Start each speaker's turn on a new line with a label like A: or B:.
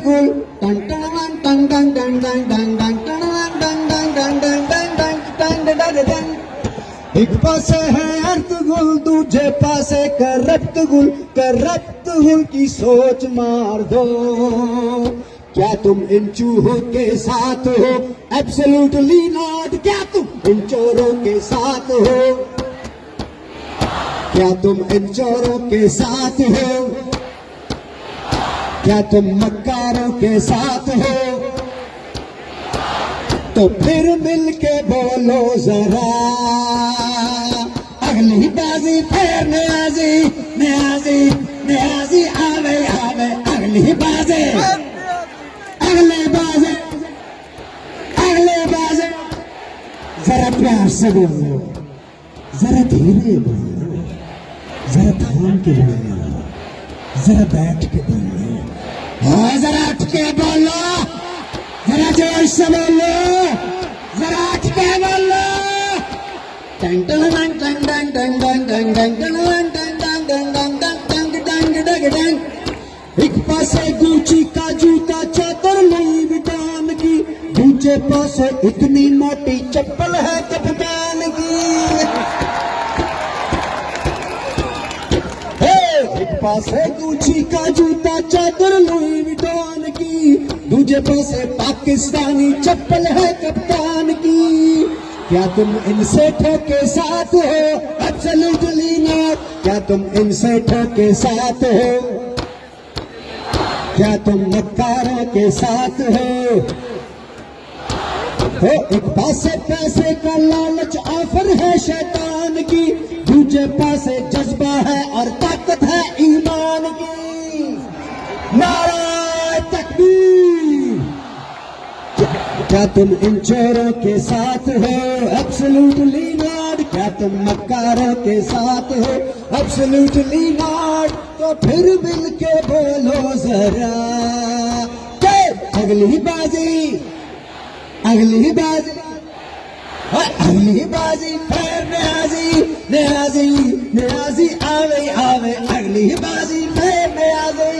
A: गुल टन टन टन टन टन टन टन टन टन टन टन टन टन टन। एक पासे है अर्थ गुल दूजे पासे करप्ट गुल की सोच मार दो। क्या तुम इन चूहों के साथ हो? Absolutely not. क्या तुम इन चोरों के साथ हो? क्या तुम इन चोरों के साथ हो? क्या तुम मक्कारों के साथ हो? तो फिर मिलके बोलो जरा, अगली बाजी फिर न्याजी आवे अगली बाजी, अगले बाजे। जरा प्यार से बोलो, जरा धीरे बोलो, जरा थाम के बोलो, जरा बैठ के बोलो, हाँ जरा उठ के बोलो, जरा जोर से बोलो, जरा उठ के बोलो। टन टन टन टन टन टन टन टन टन टन टन टन टन। एक पासे गुची का जूता चादर लुई विटान की, दूजे पासे इतनी मोटी चप्पल है कप्तान की। एक पासे गुची का जूता चादर लुई विटान की, दूजे पासे पाकिस्तानी चप्पल है कप्तान की। क्या तुम इनसे ठोके साथ हो? Absolutely not. क्या तुम इनसे ठोके साथ हो? क्या तुम मक्कारों के साथ हो? एक पासे पैसे का लालच ऑफर है शैतान की, दूजे पासे जज्बा है और ताकत है ईमान की। नारे तकबीर। क्या तुम इन चोरों के साथ हो? Absolutely not. क्या तुम मक्कारों के साथ हो? Absolutely not. तो फिर मिल के बोलो जरा, अगली बाजी, अगली बाजी, अगली बाजी फिर न्याजी आवे अगली बाजी फिर न्याजी।